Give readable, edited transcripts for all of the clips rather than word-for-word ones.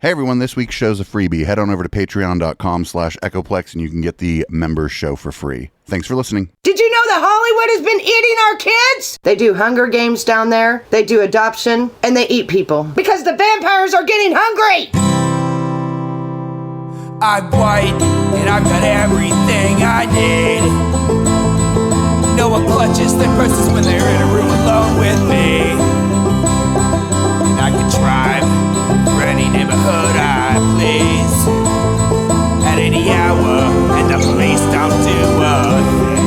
Hey everyone, this week's show's a freebie. Head on over to patreon.com/echoplex and you can get the members show for free. Thanks for listening. Did you know that Hollywood has been eating our kids? They do Hunger Games down there, they do adoption, and they eat people. Because the vampires are getting hungry! I'm white, and I've got everything I need. No one clutches their purses when they're in a room alone with me. And I can drive for any neighborhood I please at any hour, and the police don't do a thing.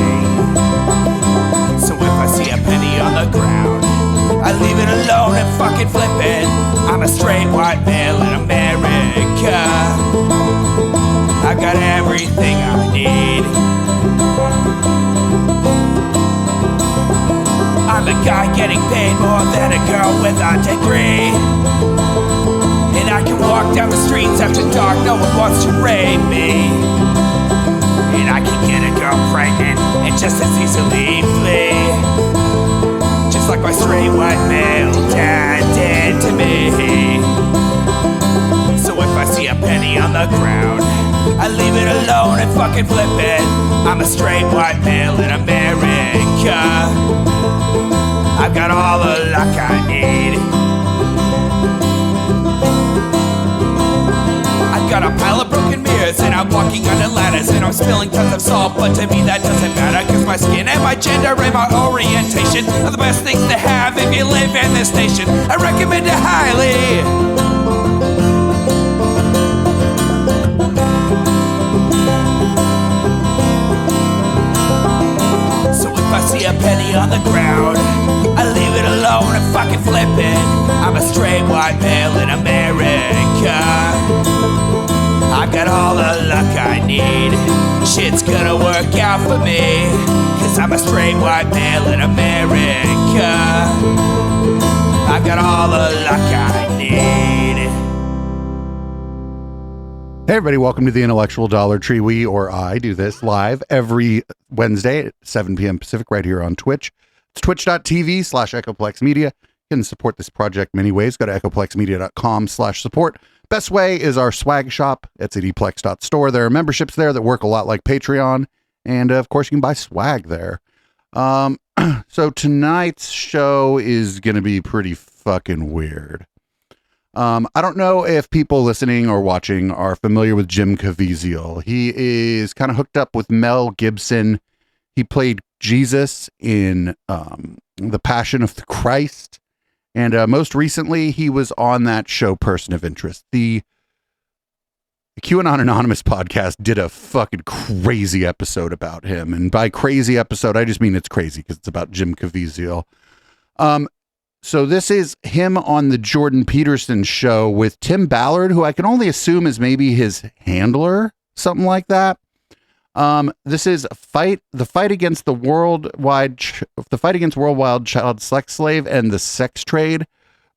So if I see a penny on the ground, I leave it alone and fucking flip it. I'm a straight white male in America. I've got everything I need. I'm a guy getting paid more than a girl with a degree. And I can walk down the streets after dark, no one wants to rape me. And I can get a girl pregnant and just as easily flee. Just like my straight white male dad did to me. So if I see a penny on the ground, I leave it alone and fucking flip it. I'm a straight white male in America. I've got all the luck I need. I've got a pile of broken mirrors and I'm walking under ladders and I'm spilling tons of salt, but to me that doesn't matter, cause my skin and my gender and my orientation are the best things to have if you live in this nation. I recommend it highly. I see a penny on the ground, I leave it alone and fucking flip it. I'm a straight white male in America. I've got all the luck I need. Shit's gonna work out for me, cause I'm a straight white male in America. I've got all the luck I need. Hey everybody, welcome to the Intellectual Dollar Tree. We, or I, do this live every Wednesday at 7 p.m. Pacific right here on Twitch. It's twitch.tv/Echoplex Media. You can support this project many ways. Go to echoplexmedia.com/support. Best way is our swag shop. It's at eplex.store. There are memberships there that work a lot like Patreon. And of course, you can buy swag there. So tonight's show is going to be pretty fucking weird. I don't know if people listening or watching are familiar with Jim Caviezel. He is kind of hooked up with Mel Gibson. He played Jesus in The Passion of the Christ. And most recently, he was on that show Person of Interest. The QAnon Anonymous podcast did a fucking crazy episode about him. And by crazy episode, I just mean it's crazy because it's about Jim Caviezel. So this is him on the Jordan Peterson show with Tim Ballard, who I can only assume is maybe his handler, something like that. This is the fight against worldwide child sex slave and the sex trade.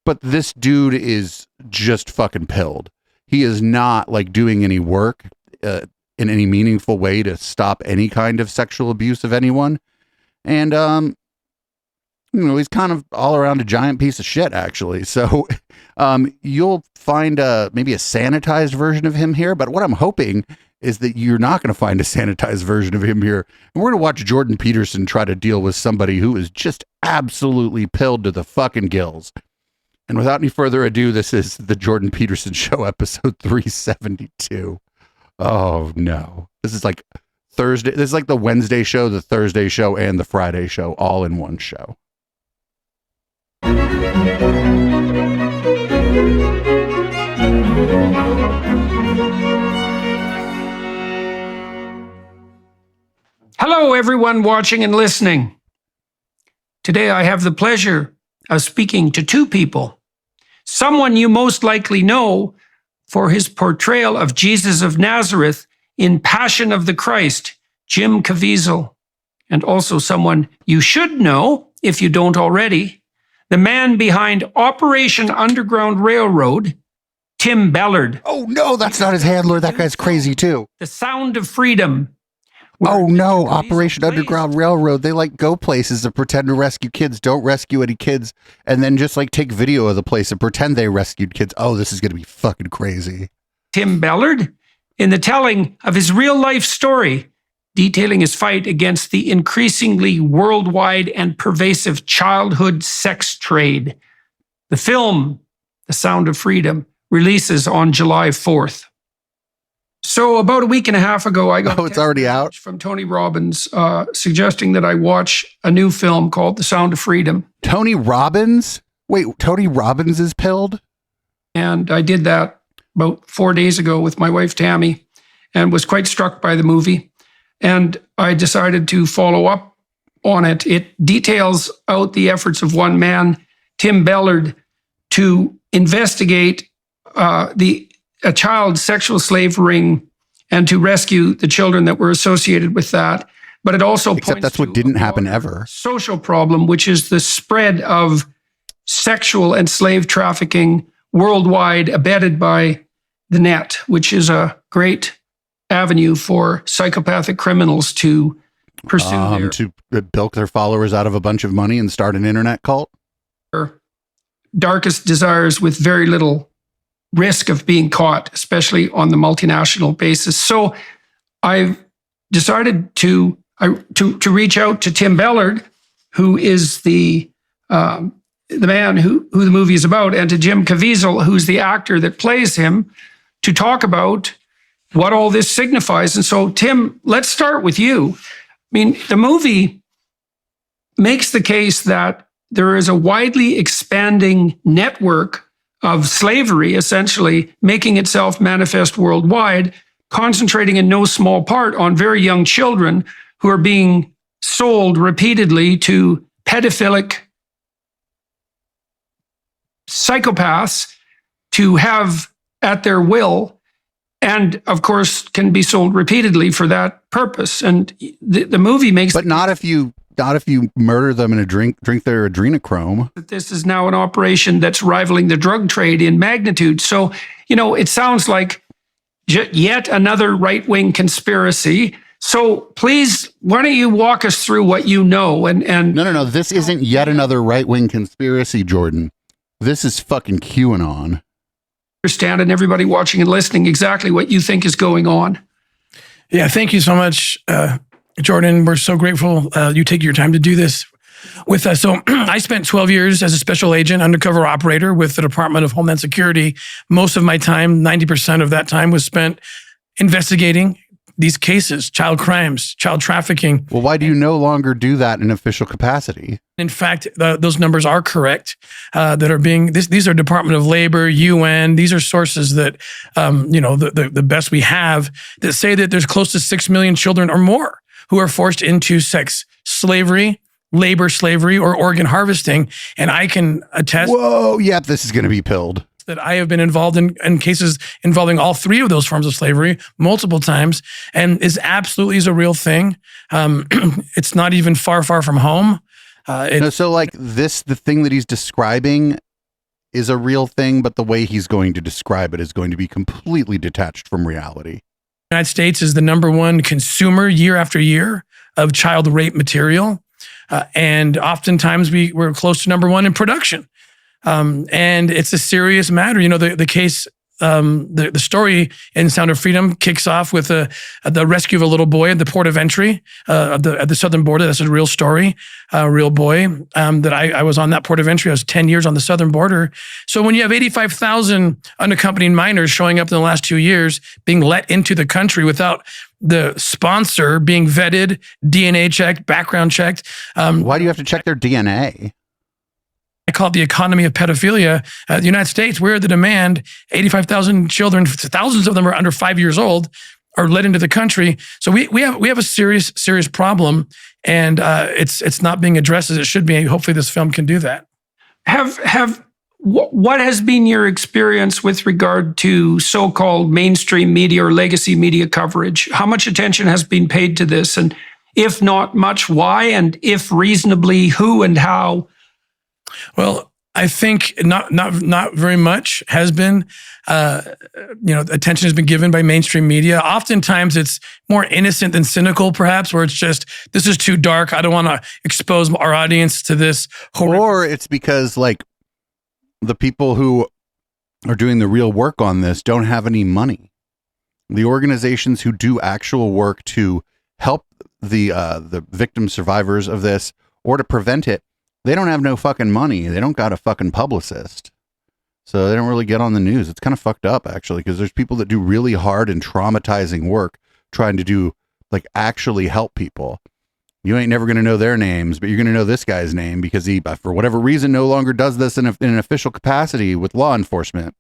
But this dude is just fucking pilled. He is not like doing any work in any meaningful way to stop any kind of sexual abuse of anyone. And, you know, he's kind of all around a giant piece of shit, actually. So you'll find maybe a sanitized version of him here. But what I'm hoping is that you're not going to find a sanitized version of him here. And we're going to watch Jordan Peterson try to deal with somebody who is just absolutely pilled to the fucking gills. And without any further ado, this is the Jordan Peterson Show, episode 372. Oh, no. This is like Thursday. This is like the Wednesday show, the Thursday show, and the Friday show all in one show. Hello, everyone watching and listening. Today I have the pleasure of speaking to two people. Someone you most likely know for his portrayal of Jesus of Nazareth in Passion of the Christ, Jim Caviezel, and also someone you should know, if you don't already, the man behind Operation Underground Railroad, Tim Ballard. Oh no, that's not his handler. That guy's crazy too. The Sound of Freedom, Oh no, Mr. Caviezel Operation plays. Underground Railroad. They like go places to pretend to rescue kids, don't rescue any kids, and then just like take video of the place and pretend they rescued kids. Oh, this is going to be fucking crazy. Tim Ballard in the telling of his real life story, detailing his fight against the increasingly worldwide and pervasive childhood sex trade. The film, The Sound of Freedom, releases on July 4th. So about a week and a half ago, I got Oh, it's already out? from Tony Robbins suggesting that I watch a new film called The Sound of Freedom. Tony Robbins? Wait, Tony Robbins is pilled? And I did that about 4 days ago with my wife, Tammy, and was quite struck by the movie. And I decided to follow up on it. It details out the efforts of one man, Tim Ballard, to investigate a child sexual slave ring and to rescue the children that were associated with that. But it also Except points that's what to didn't a happen broader ever. social problem, which is the spread of sexual and slave trafficking worldwide, abetted by the net, which is a great avenue for psychopathic criminals to pursue To bilk their followers out of a bunch of money and start an internet cult? their darkest desires with very little risk of being caught, especially on the multinational basis. So I've decided to reach out to Tim Ballard, who is the man who the movie is about, and to Jim Caviezel, who's the actor that plays him, to talk about what all this signifies. And so, Tim, let's start with you. I mean, the movie makes the case that there is a widely expanding network of slavery, essentially making itself manifest worldwide, concentrating in no small part on very young children who are being sold repeatedly to pedophilic psychopaths to have at their will, and of course can be sold repeatedly for that purpose. And the movie makes But not if you murder them and drink their adrenochrome. that this is now an operation that's rivaling the drug trade in magnitude. So, it sounds like yet another right-wing conspiracy. So please, why don't you walk us through what you know? And No. This isn't yet another right-wing conspiracy, Jordan. This is fucking QAnon. understand, and everybody watching and listening, exactly what you think is going on. Yeah, thank you so much, Jordan. We're so grateful you take your time to do this with us. So I spent 12 years as a special agent, undercover operator with the Department of Homeland Security. Most of my time, 90% of that time, was spent investigating these cases, child crimes, child trafficking. Well, why do you no longer do that in official capacity? In fact, those numbers are correct. That are being these are Department of Labor, UN. These are sources that the best we have that say that there's close to 6 million children or more who are forced into sex slavery, labor slavery, or organ harvesting. And I can attest. Whoa, yep, this is going to be pilled. That I have been involved in cases involving all three of those forms of slavery multiple times, and is absolutely a real thing. It's not even far from home. So like the thing that he's describing is a real thing, but the way he's going to describe it is going to be completely detached from reality. The United States is the number one consumer year after year of child rape material. And oftentimes we're close to number one in production. And it's a serious matter. The case, the story in Sound of Freedom kicks off with the rescue of a little boy at the port of entry at the southern border. That's a real story, a real boy that I was on that port of entry. I was 10 years on the southern border. So when you have 85,000 unaccompanied minors showing up in the last 2 years, being let into the country without the sponsor being vetted, DNA checked, background checked. Why do you have to check their DNA? I call it the economy of pedophilia. The United States, we're the demand. 85,000 children, thousands of them are under 5 years old, are let into the country. So we have a serious problem, and it's not being addressed as it should be. Hopefully, this film can do that. What has been your experience with regard to so-called mainstream media or legacy media coverage? How much attention has been paid to this, and if not much, why? And if reasonably, who and how? Well, I think not very much has been. Attention has been given by mainstream media. Oftentimes, it's more innocent than cynical, perhaps, where it's just, this is too dark. I don't want to expose our audience to this horrific. Or it's because like the people who are doing the real work on this don't have any money. The organizations who do actual work to help the victim survivors of this or to prevent it, they don't have no fucking money. They don't got a fucking publicist. So they don't really get on the news. It's kind of fucked up, actually, because there's people that do really hard and traumatizing work trying to do, like, actually help people. You ain't never going to know their names, but you're going to know this guy's name because he, for whatever reason, no longer does this in an official capacity with law enforcement.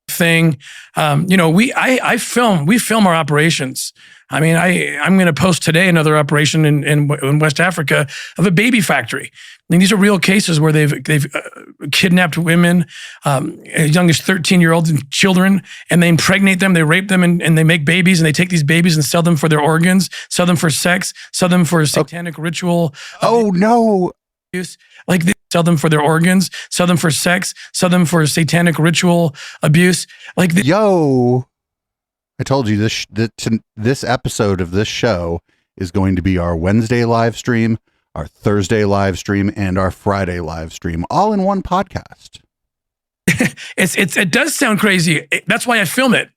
Thing. We film our operations. I mean, I'm going to post today another operation in West Africa of a baby factory. I mean, these are real cases where they've kidnapped women, as young as 13-year-olds and children, and they impregnate them, they rape them, and they make babies, and they take these babies and sell them for their organs, sell them for sex, sell them for satanic ritual. Oh, no. Like they sell them for their organs, sell them for sex, sell them for satanic ritual abuse. Like yo, I told you this episode of this show is going to be our Wednesday live stream, our Thursday live stream, and our Friday live stream, all in one podcast. It does sound crazy. That's why I film it.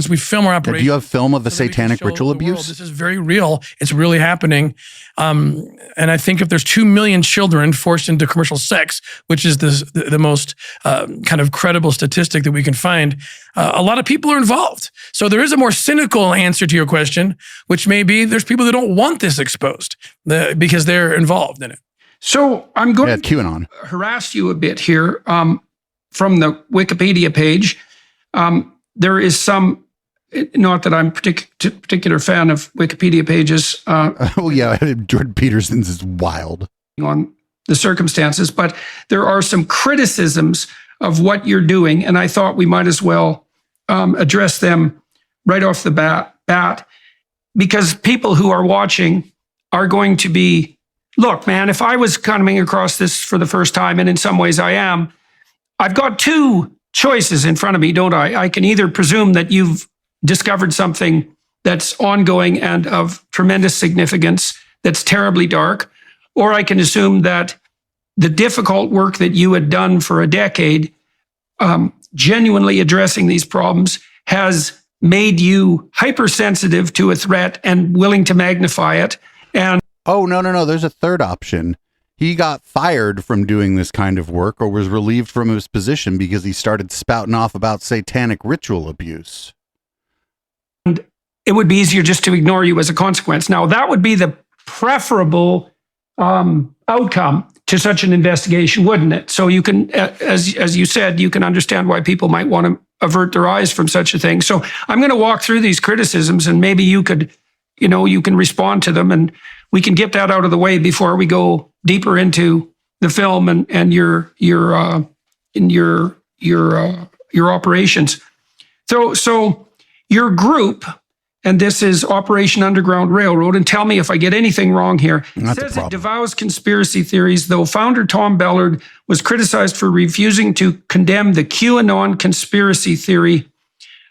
We film our operations. Do you have film of the satanic ritual abuse? This is very real. It's really happening. And I think if there's 2 million children forced into commercial sex, which is the most kind of credible statistic that we can find, a lot of people are involved. So there is a more cynical answer to your question, which may be there's people that don't want this exposed because they're involved in it. So I'm going to QAnon. harass you a bit here. From the Wikipedia page, there is some, not that I'm particular fan of Wikipedia pages. Oh yeah, Jordan Peterson's is wild. On the circumstances, but there are some criticisms of what you're doing, and I thought we might as well address them right off the bat, because people who are watching are going to be, look, man, if I was coming across this for the first time, and in some ways I am, I've got two choices in front of me, don't I? I can either presume that you've discovered something that's ongoing and of tremendous significance, that's terribly dark, or I can assume that the difficult work that you had done for a decade, genuinely addressing these problems, has made you hypersensitive to a threat and willing to magnify it. And oh, no. There's a third option. He got fired from doing this kind of work or was relieved from his position because he started spouting off about satanic ritual abuse. And it would be easier just to ignore you as a consequence. Now, that would be the preferable outcome to such an investigation, wouldn't it? So you can, as you said, you can understand why people might want to avert their eyes from such a thing. So I'm going to walk through these criticisms, and maybe you could, you can respond to them, and we can get that out of the way before we go deeper into the film and your operations. So your group, and this is Operation Underground Railroad, and tell me if I get anything wrong here. It says it devours conspiracy theories, though founder Tom Ballard was criticized for refusing to condemn the QAnon conspiracy theory.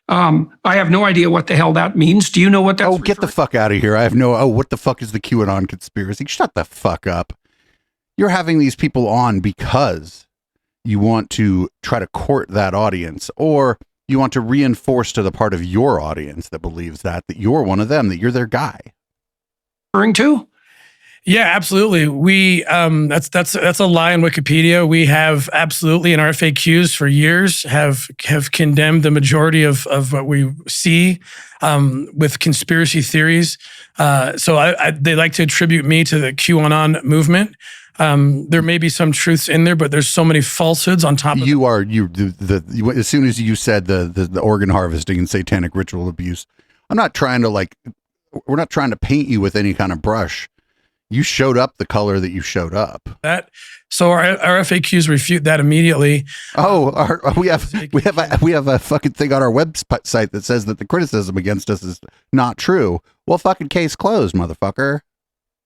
I have no idea what the hell that means. Do you know what that's? Oh, get the fuck out of here. I have what the fuck is the QAnon conspiracy? Shut the fuck up. You're having these people on because you want to try to court that audience, or you want to reinforce to the part of your audience that believes that you're one of them, that you're their guy. Referring to? Yeah, absolutely. We that's a lie on Wikipedia. We have absolutely in our FAQs for years have condemned the majority of what we see with conspiracy theories. So they like to attribute me to the QAnon movement. There may be some truths in there, but there's so many falsehoods on top of it. As soon as you said the organ harvesting and satanic ritual abuse, we're not trying to paint you with any kind of brush. You showed up the color that you showed up. So our FAQs refute that immediately. Oh, we have a fucking thing on our website that says that the criticism against us is not true. Well, fucking case closed, motherfucker.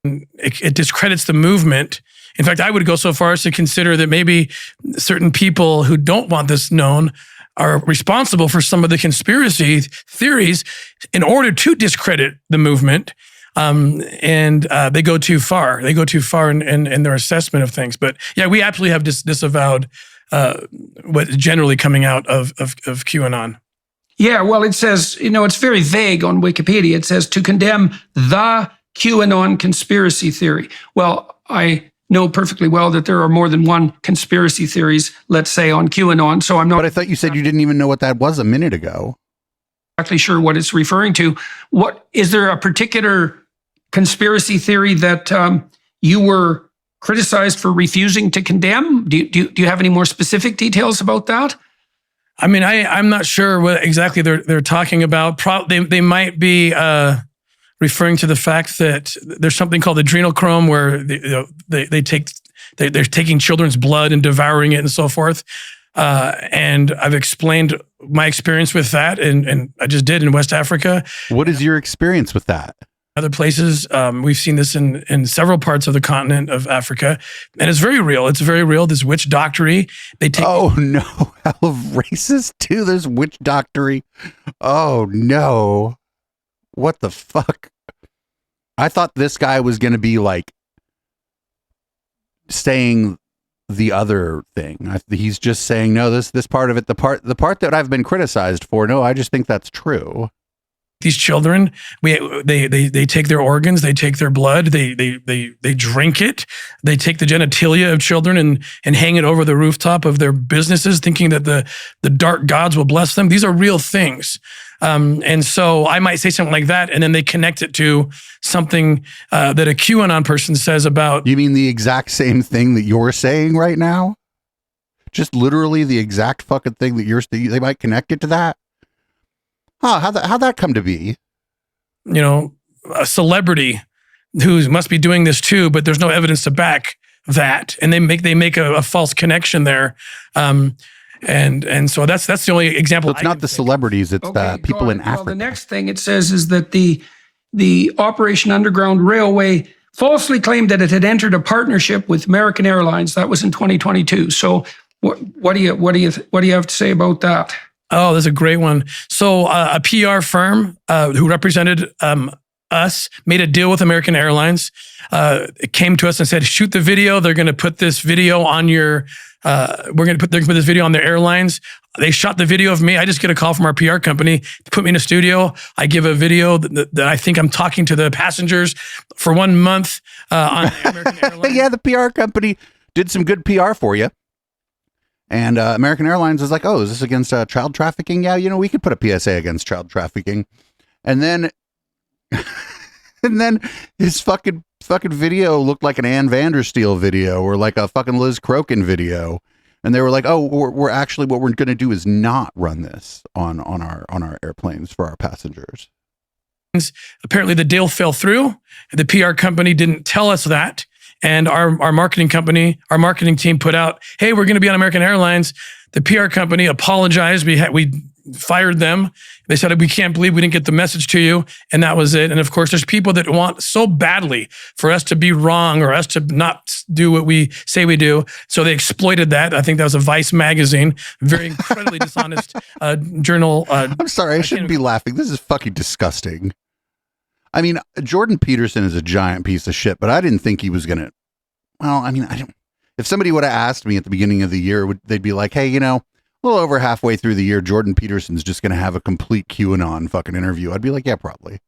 It discredits the movement In fact, I would go so far as to consider that maybe certain people who don't want this known are responsible for some of the conspiracy theories in order to discredit the movement. And they go too far. They go too far in their assessment of things. But yeah, we absolutely have disavowed what is generally coming out of QAnon. Yeah, well, it says, it's very vague on Wikipedia. It says to condemn the QAnon conspiracy theory. Well, I know perfectly well that there are more than one conspiracy theories, let's say, on QAnon. So I'm not. But I thought you said you didn't even know what that was a minute ago. Exactly sure what it's referring to. What is there a particular conspiracy theory that you were criticized for refusing to condemn? Do you have any more specific details about that? I mean, I'm not sure what exactly they're talking about. They might be referring to the fact that there's something called adrenochrome, where they're taking children's blood and devouring it and so forth. And I've explained my experience with that, and I just did in West Africa. What is your experience with that? Other places, we've seen this in several parts of the continent of Africa, and it's very real. It's very real. This witch doctory. They take. Oh no, hell racist too. There's witch doctory. Oh no, what the fuck? I thought this guy was going to be like saying the other thing. He's just saying no. This part of it, the part that I've been criticized for. No, I just think that's true. These children, they take their organs, they take their blood, they drink it, they take the genitalia of children and hang it over the rooftop of their businesses, thinking that the dark gods will bless them. These are real things. And so I might say something like that, and then they connect it to something that a QAnon person says about. You mean the exact same thing that you're saying right now? Just literally the exact fucking thing that they might connect it to that? Huh, how'd that come to be? A celebrity who must be doing this too, but there's no evidence to back that, and they make a false connection there, and so that's the only example. So it's not the celebrities; it's the people in Africa. Well, the next thing it says is that the Operation Underground Railway falsely claimed that it had entered a partnership with American Airlines. That was in 2022. So what do you have to say about that? Oh, that's a great one. So a PR firm who represented us made a deal with American Airlines. It came to us and said, shoot the video. They're going to put this video on they're going to put this video on their airlines. They shot the video of me. I just get a call from our PR company to put me in a studio. I give a video that I think I'm talking to the passengers for 1 month on American Airlines. Yeah, the PR company did some good PR for you. And American Airlines was like, oh, is this against child trafficking? Yeah, we could put a PSA against child trafficking. And then his fucking video looked like an Ann Vandersteel video or like a fucking Liz Crokin video. And they were like, oh, we're actually, what we're going to do is not run this on our airplanes for our passengers. Apparently the deal fell through. The PR company didn't tell us that. And our marketing team put out, hey, we're going to be on American Airlines. The PR company apologized. We fired them. They said, we can't believe we didn't get the message to you. And that was it. And of course, there's people that want so badly for us to be wrong or us to not do what we say we do. So they exploited that. I think that was a Vice magazine, very incredibly dishonest journal. I'm sorry, I shouldn't be laughing. This is fucking disgusting. I mean, Jordan Peterson is a giant piece of shit, but I didn't think he was going to. Well, I mean, if somebody would have asked me at the beginning of the year, they'd be like, hey, a little over halfway through the year, Jordan Peterson's just going to have a complete QAnon fucking interview. I'd be like, yeah, probably.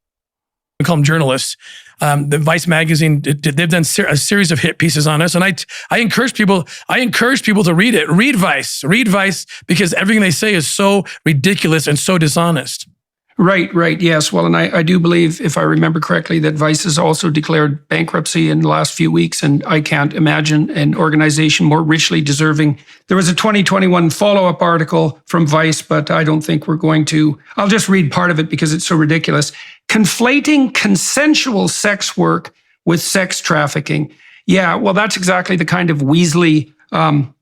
We call them journalists. The Vice magazine, they've done a series of hit pieces on us. And I encourage people to read it. Read Vice, because everything they say is so ridiculous and so dishonest. Right. Yes. Well, and I do believe, if I remember correctly, that Vice has also declared bankruptcy in the last few weeks, and I can't imagine an organization more richly deserving. There was a 2021 follow-up article from Vice, but I don't think we're going to. I'll just read part of it because it's so ridiculous. Conflating consensual sex work with sex trafficking. Yeah, well, that's exactly the kind of Weasley,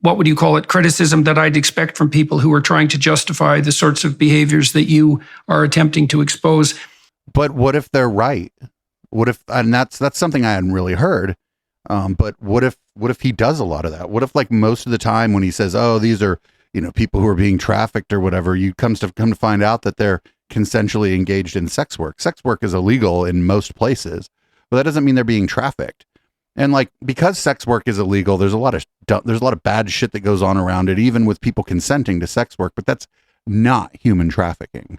what would you call it, criticism that I'd expect from people who are trying to justify the sorts of behaviors that you are attempting to expose. But what if they're right? What if, and that's something I hadn't really heard. But what if he does a lot of that? What if like most of the time when he says, "Oh, these are people who are being trafficked or whatever," you come to find out that they're consensually engaged in sex work. Sex work is illegal in most places, but that doesn't mean they're being trafficked. And like because sex work is illegal, there's a lot of bad shit that goes on around it, even with people consenting to sex work. But that's not human trafficking.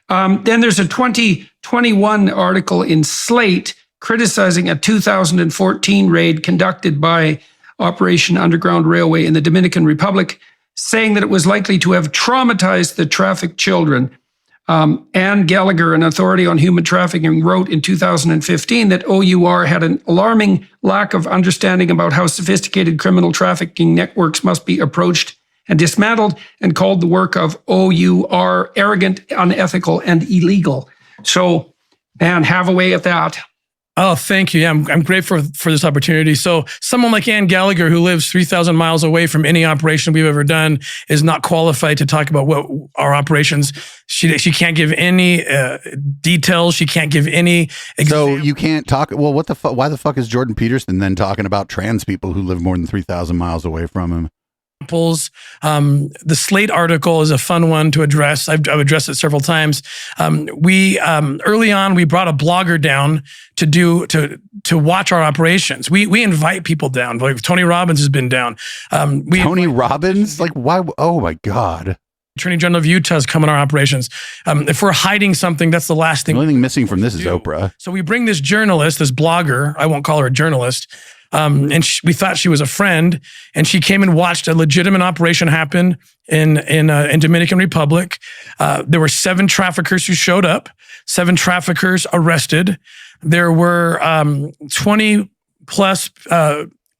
Then there's a 2021 article in Slate criticizing a 2014 raid conducted by Operation Underground Railway in the Dominican Republic, saying that it was likely to have traumatized the trafficked children. Anne Gallagher, an authority on human trafficking, wrote in 2015 that OUR had an alarming lack of understanding about how sophisticated criminal trafficking networks must be approached and dismantled, and called the work of OUR arrogant, unethical, and illegal. So, Anne, have a way at that. Oh, thank you. Yeah, I'm grateful for this opportunity. So someone like Anne Gallagher, who lives 3,000 miles away from any operation we've ever done, is not qualified to talk about what our operations. She can't give any details. She can't give any examples. So you can't talk. Well, what the fuck? Why the fuck is Jordan Peterson then talking about trans people who live more than 3,000 miles away from him? The Slate article is a fun one to address. I've addressed it several times. We early on we brought a blogger down to watch our operations. We invite people down. Like Tony Robbins has been down. Tony Robbins, like why? Oh my God. Attorney General of Utah has come in our operations. If we're hiding something, that's the last thing. The only thing missing from this is Oprah. So we bring this journalist, this blogger. I won't call her a journalist. And we thought she was a friend, and she came and watched a legitimate operation happen in Dominican Republic. There were 7 traffickers who showed up, 7 traffickers arrested. There were 20 plus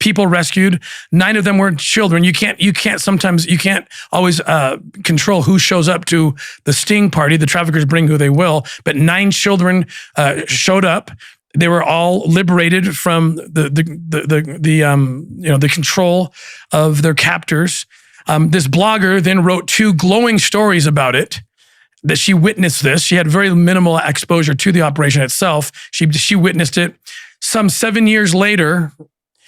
people rescued. 9 of them were children. You can't always control who shows up to the sting party. The traffickers bring who they will, but 9 children showed up. They were all liberated from the control of their captors. This blogger then wrote 2 glowing stories about it, that she witnessed this. She had very minimal exposure to the operation itself. She witnessed it. Some 7 years later,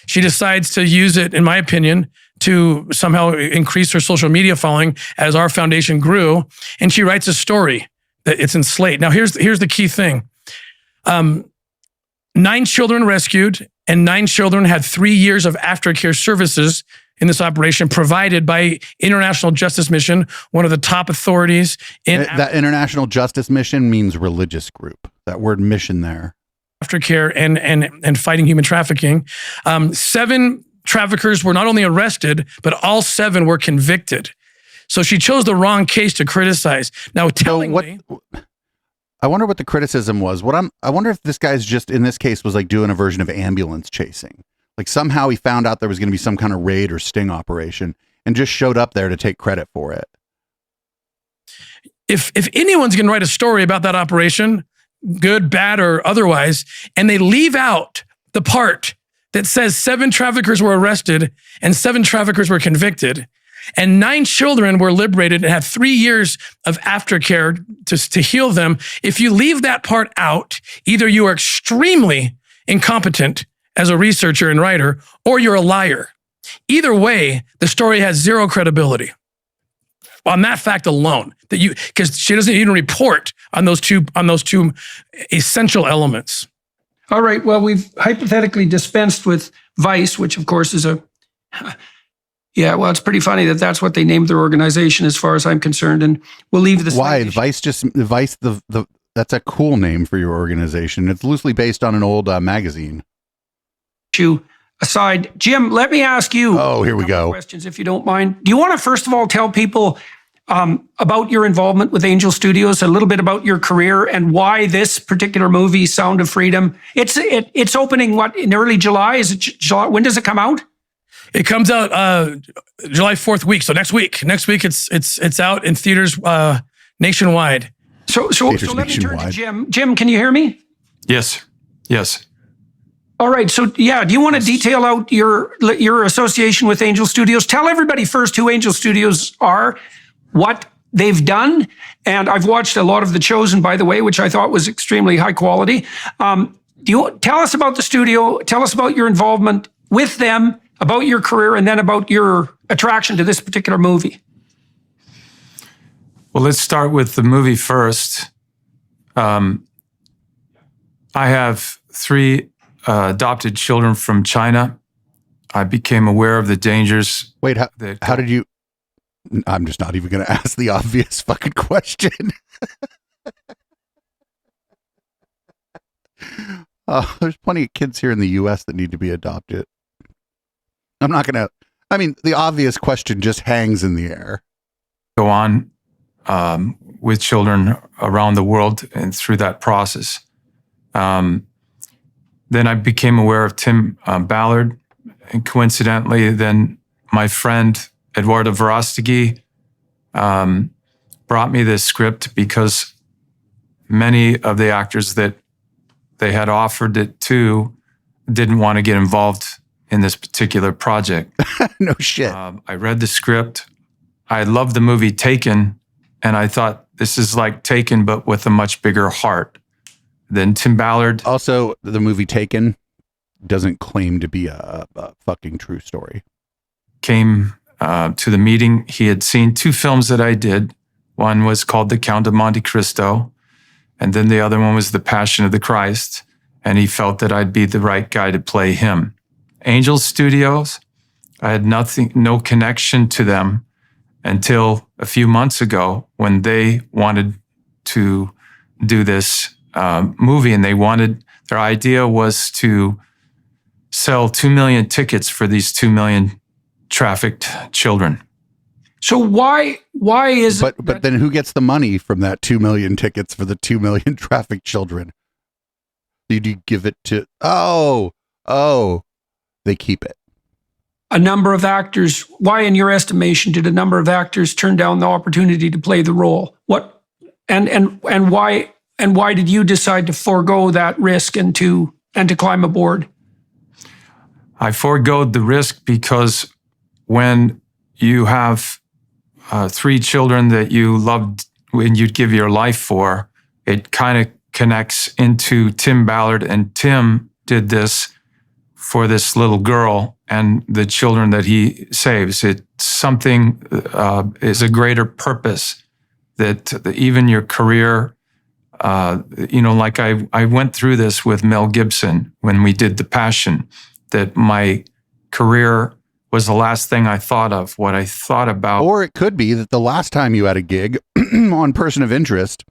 she decides to use it, in my opinion, to somehow increase her social media following as our foundation grew. And she writes a story that it's in Slate. Now, here's the key thing. 9 children rescued, and 9 children had 3 years of aftercare services in this operation provided by International Justice Mission, one of the top authorities in that International Justice Mission means religious group. That word mission there. Aftercare and fighting human trafficking. 7 traffickers were not only arrested, but all 7 were convicted. So she chose the wrong case to criticize. Now, tellingly, I wonder what the criticism was. I wonder if this guy's just in this case was like doing a version of ambulance chasing. Like somehow he found out there was going to be some kind of raid or sting operation and just showed up there to take credit for it. If anyone's going to write a story about that operation, good, bad, or otherwise, and they leave out the part that says 7 traffickers were arrested and 7 traffickers were convicted, and 9 children were liberated and had 3 years of aftercare to heal them. If you leave that part out, either you are extremely incompetent as a researcher and writer, or you're a liar. Either way, the story has 0 credibility on that fact alone. Because she doesn't even report on those two essential elements. All right. Well, we've hypothetically dispensed with Vice, which of course is yeah, well, it's pretty funny that that's what they named their organization, as far as I'm concerned. And we'll leave this. Why Vice? That's a cool name for your organization. It's loosely based on an old magazine. Aside, Jim, let me ask you. Oh, here we go. Questions, if you don't mind. Do you want to first of all tell people about your involvement with Angel Studios, a little bit about your career, and why this particular movie, Sound of Freedom? It's opening in early July. Is it July? When does it come out? It comes out July 4th week, so next week. Next week it's out in theaters nationwide. So let me turn to Jim. Jim, can you hear me? Yes. All right. So yeah, do you want to detail out your association with Angel Studios? Tell everybody first who Angel Studios are, what they've done, and I've watched a lot of The Chosen, by the way, which I thought was extremely high quality. tell us about the studio? Tell us about your involvement with them, about your career, and then about your attraction to this particular movie. Well, let's start with the movie first. I have 3 adopted children from China. I became aware of the dangers. Wait, how did you? I'm just not even going to ask the obvious fucking question. There's plenty of kids here in the U.S. that need to be adopted. I'm not going to. I mean, the obvious question just hangs in the air. Go on with children around the world and through that process. Then I became aware of Tim Ballard, and coincidentally, then my friend Eduardo Verostegui brought me this script because many of the actors that they had offered it to didn't want to get involved in this particular project. No shit. I read the script. I loved the movie Taken, and I thought this is like Taken, but with a much bigger heart. Then Tim Ballard. Also, the movie Taken doesn't claim to be a fucking true story. Came to the meeting. He had seen 2 films that I did. One was called The Count of Monte Cristo, and then the other one was The Passion of the Christ, and he felt that I'd be the right guy to play him. Angel Studios, I had no connection to them until a few months ago when they wanted to do this movie, and their idea was to sell 2 million tickets for these 2 million trafficked children. So why is it? But then who gets the money from that 2 million tickets for the 2 million trafficked children? Did you give it to? Oh, they keep it. A number of actors. Why, in your estimation, did a number of actors turn down the opportunity to play the role? What and why? And why did you decide to forego that risk and to climb aboard? I foregoed the risk because when you have 3 children that you loved and you'd give your life for, it kind of connects into Tim Ballard, and Tim did this for this little girl and the children that he saves. It's something is a greater purpose that even your career. Like I went through this with Mel Gibson when we did The Passion, that my career was the last thing I thought of. What I thought about. Or it could be that the last time you had a gig on Person of Interest,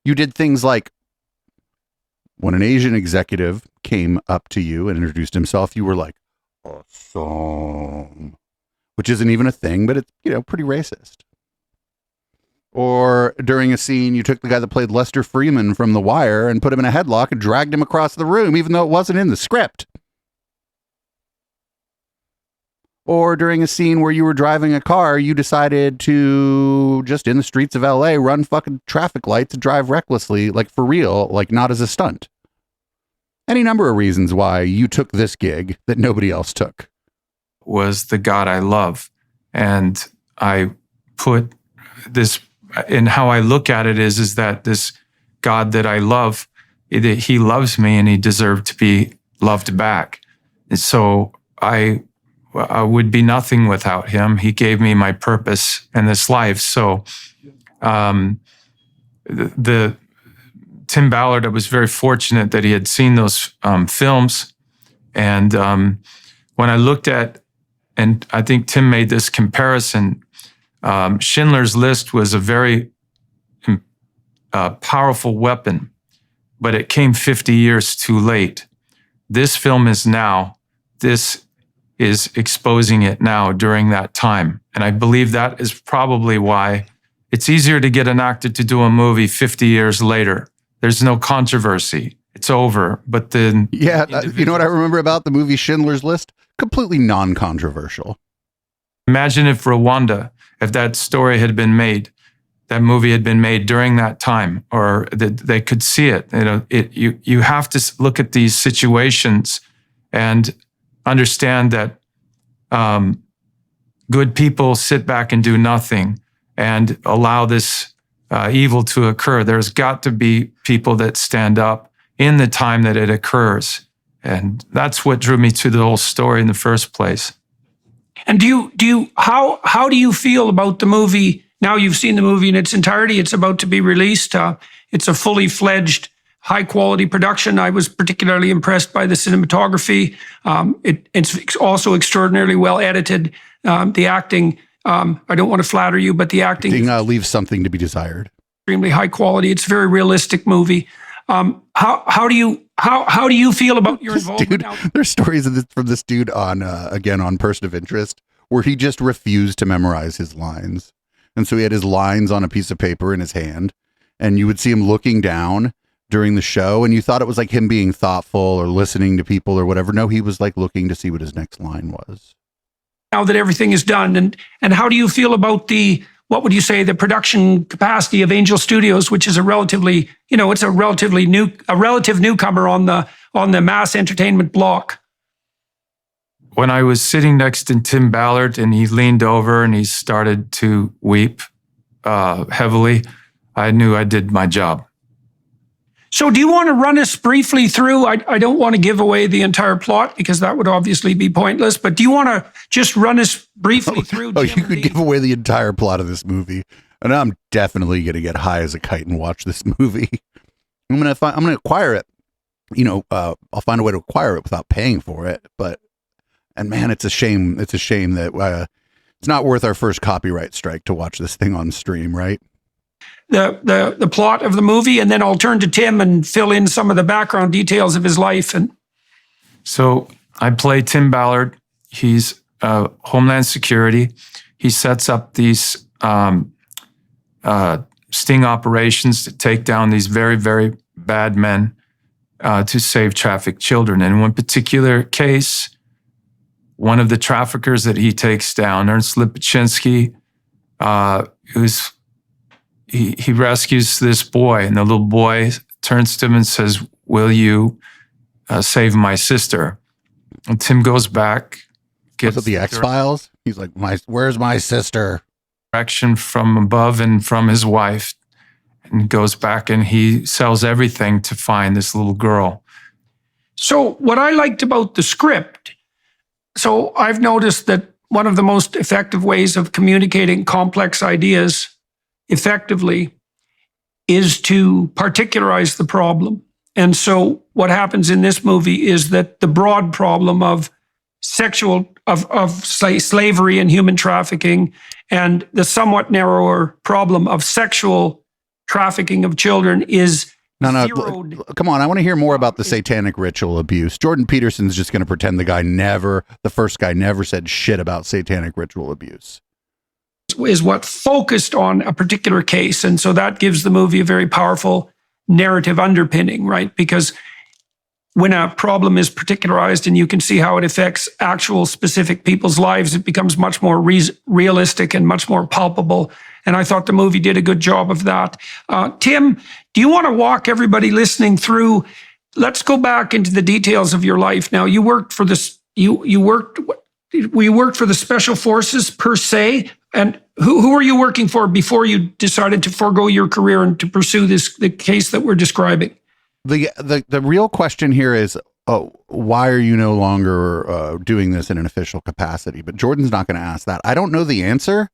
you did things like when an Asian executive came up to you and introduced himself, you were like, awesome, which isn't even a thing, but it's, pretty racist. Or during a scene, you took the guy that played Lester Freeman from The Wire and put him in a headlock and dragged him across the room, even though it wasn't in the script. Or during a scene where you were driving a car, you decided to, just in the streets of LA, run fucking traffic lights and drive recklessly, like for real, like not as a stunt. Any number of reasons why you took this gig that nobody else took. Was the God I love. And I put this, and how I look at it is that this God that I love, he loves me and he deserved to be loved back. And so I would be nothing without him. He gave me my purpose in this life. So the Tim Ballard, I was very fortunate that he had seen those films. And when I looked at, and I think Tim made this comparison, Schindler's List was a very powerful weapon, but it came 50 years too late. This film is now. This is exposing it now during that time. And I believe that is probably why it's easier to get an actor to do a movie 50 years later. There's no controversy. It's over. But then... Yeah, you know what I remember about the movie Schindler's List? Completely non-controversial. Imagine if Rwanda, if that story had been made, that movie had been made during that time, or that they could see it. You have to look at these situations and understand that good people sit back and do nothing and allow this evil to occur. There's got to be people that stand up in the time that it occurs. And that's what drew me to the whole story in the first place. And how do you feel about the movie? Now you've seen the movie in its entirety. It's about to be released. It's a fully fledged, high quality production. I was particularly impressed by the cinematography. It's also extraordinarily well edited. The acting, I don't want to flatter you, but the acting leaves something to be desired. Extremely high quality. It's a very realistic movie. How do you feel about your involvement? Dude, now? there's stories from this dude on again on Person of Interest where he just refused to memorize his lines, and so he had his lines on a piece of paper in his hand, and you would see him looking down during the show, and you thought it was like him being thoughtful or listening to people or whatever. No, he was like looking to see what his next line was. Now that everything is done, and how do you feel about what would you say, the production capacity of Angel Studios, which is a relative newcomer on the mass entertainment block? When I was sitting next to Tim Ballard and he leaned over and he started to weep heavily, I knew I did my job. So do you want to run us briefly through, I don't want to give away the entire plot because that would obviously be pointless, but do you want to just run us briefly through? You could give away the entire plot of this movie, and I'm definitely going to get high as a kite and watch this movie. I'm going to acquire it. I'll find a way to acquire it without paying for it, and man, it's a shame. It's a shame that it's not worth our first copyright strike to watch this thing on stream, right? The plot of the movie, and then I'll turn to Tim and fill in some of the background details of his life. So I play Tim Ballard. He's Homeland Security. He sets up these sting operations to take down these very, very bad men to save trafficked children. And in one particular case, one of the traffickers that he takes down, Ernst Lipachinski, he rescues this boy, and the little boy turns to him and says, "Will you save my sister?" And Tim goes back, gets the X-Files. He's like, "Where's my sister?" Direction from above and from his wife, and goes back and he sells everything to find this little girl. So what I liked about the script, so I've noticed that one of the most effective ways of communicating complex ideas effectively is to particularize the problem. And so what happens in this movie is that the broad problem of slavery and human trafficking, and the somewhat narrower problem of sexual trafficking of children is zeroed. Come on, I want to hear more about the satanic ritual abuse. Jordan Peterson's just going to pretend the first guy never said shit about satanic ritual abuse. Is what focused on a particular case. And so that gives the movie a very powerful narrative underpinning, right? Because when a problem is particularized and you can see how it affects actual specific people's lives, it becomes much more realistic and much more palpable. And I thought the movie did a good job of that. Tim, do you want to walk everybody listening through? Let's go back into the details of your life. Now, you worked for this, we worked for the Special Forces per se. And who were you working for before you decided to forego your career and to pursue the case that we're describing? The real question here is, why are you no longer doing this in an official capacity? But Jordan's not going to ask that. I don't know the answer,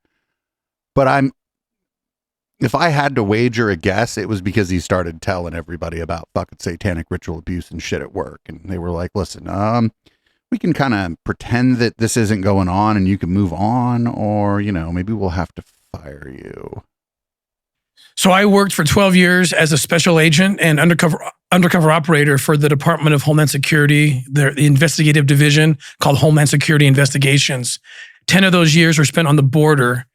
but if I had to wager a guess, it was because he started telling everybody about fucking satanic ritual abuse and shit at work. And they were like, listen, we can kind of pretend that this isn't going on and you can move on, or, maybe we'll have to fire you. So I worked for 12 years as a special agent and undercover operator for the Department of Homeland Security, the investigative division called Homeland Security Investigations. 10 of those years were spent on the border,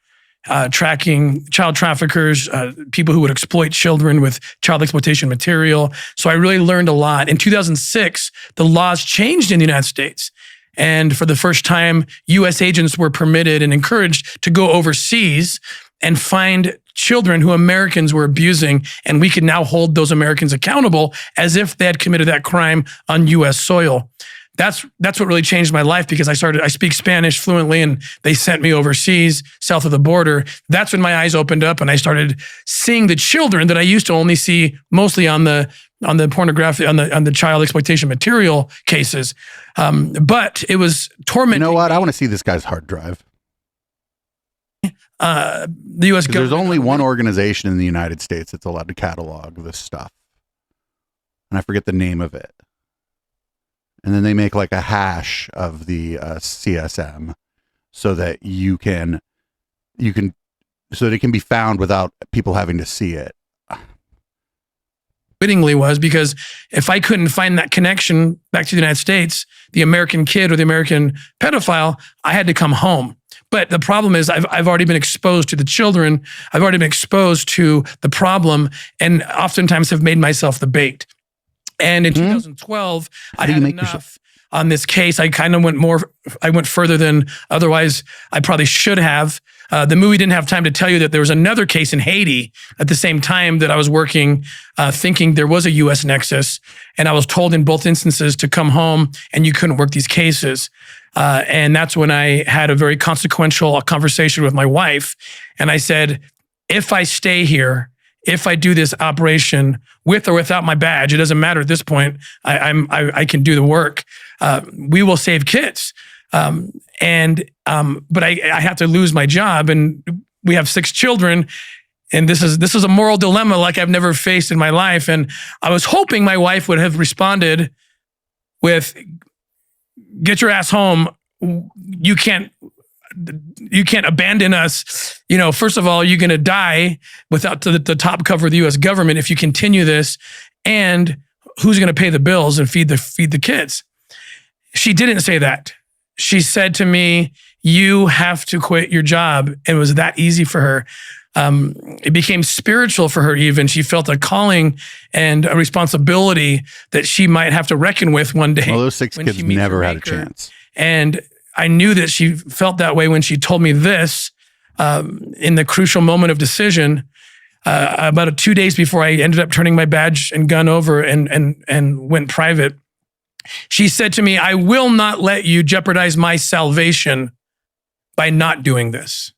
tracking child traffickers, people who would exploit children with child exploitation material. So I really learned a lot. In 2006, the laws changed in the United States. And for the first time, U.S. agents were permitted and encouraged to go overseas and find children who Americans were abusing. And we could now hold those Americans accountable as if they had committed that crime on U.S. soil. That's what really changed my life, because I speak Spanish fluently, and they sent me overseas, south of the border. That's when my eyes opened up and I started seeing the children that I used to only see mostly on the on the pornography, on the child exploitation material cases. But it was tormenting. You know what? I want to see this guy's hard drive. The U.S. government. There's only one organization in the United States that's allowed to catalog this stuff. And I forget the name of it. And then they make like a hash of the CSM so that so that it can be found without people having to see it. Wittingly was because if I couldn't find that connection back to the United States, the American kid or the American pedophile, I had to come home. But the problem is I've already been exposed to the children. I've already been exposed to the problem and oftentimes have made myself the bait. And in 2012, I had enough on this case. I kind of went further than otherwise I probably should have. The movie didn't have time to tell you that there was another case in Haiti at the same time that I was working, thinking there was a U.S. nexus. And I was told in both instances to come home and you couldn't work these cases. And that's when I had a very consequential conversation with my wife. And I said, if I stay here, if I do this operation with or without my badge, it doesn't matter at this point. I can do the work. We will save kids. But I have to lose my job, and we have 6 children, and this is a moral dilemma like I've never faced in my life. And I was hoping my wife would have responded with, "Get your ass home. You can't abandon us. You know, first of all, you're going to die without the top cover of the U.S. government if you continue this, and who's going to pay the bills and feed the kids?" She didn't say that. She said to me, "You have to quit your job." It was that easy for her. It became spiritual for her even. She felt a calling and a responsibility that she might have to reckon with one day. Well, those 6 kids never had a chance. And I knew that she felt that way when she told me this in the crucial moment of decision, about 2 days before I ended up turning my badge and gun over and went private. She said to me, "I will not let you jeopardize my salvation by not doing this."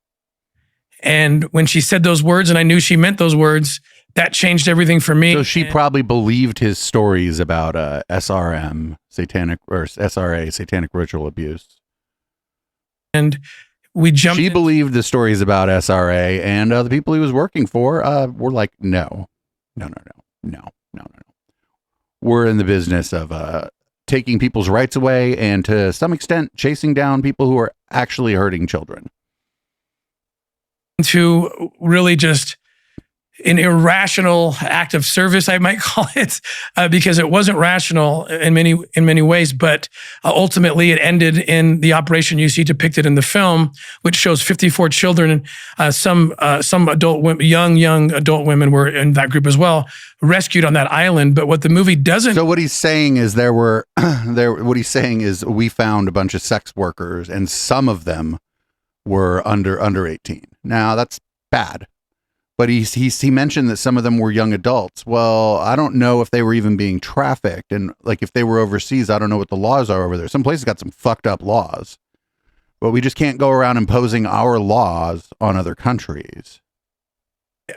And when she said those words, and I knew she meant those words, that changed everything for me. So she probably believed his stories about SRM, SRA, satanic ritual abuse. And we jumped. She believed the stories about SRA, and the people he was working for were like, no. We're in the business of taking people's rights away and to some extent chasing down people who are actually hurting children. To really just an irrational act of service, I might call it, because it wasn't rational in many ways. But ultimately, it ended in the operation you see depicted in the film, which shows 54 children. Some adult women, young adult women were in that group as well, rescued on that island. But what the movie doesn't. So what he's saying is what he's saying is we found a bunch of sex workers, and some of them were under 18. Now that's bad. But he mentioned that some of them were young adults. Well, I don't know if they were even being trafficked. And like if they were overseas, I don't know what the laws are over there. Some places got some fucked up laws. But we just can't go around imposing our laws on other countries.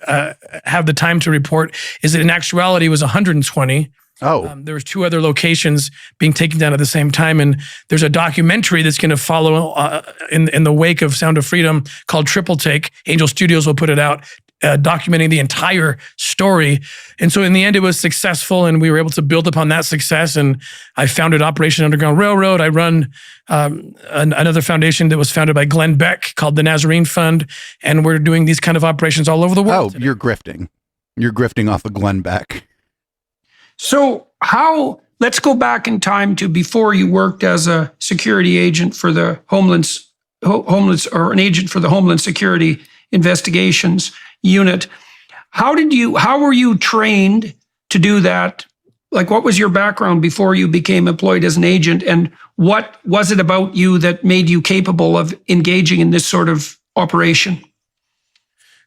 Have the time to report is that in actuality it was 120. Oh. There was 2 other locations being taken down at the same time. And there's a documentary that's going to follow in the wake of Sound of Freedom called Triple Take. Angel Studios will put it out, documenting the entire story. And so in the end, it was successful, and we were able to build upon that success. And I founded Operation Underground Railroad. I run another foundation that was founded by Glenn Beck called the Nazarene Fund. And we're doing these kind of operations all over the world. Oh, today. You're grifting. You're grifting off of Glenn Beck. So let's go back in time to before you worked as a security agent for the homeless or an agent for the Homeland Security Investigations Unit. How were you trained to do that? Like, what was your background before you became employed as an agent? And what was it about you that made you capable of engaging in this sort of operation?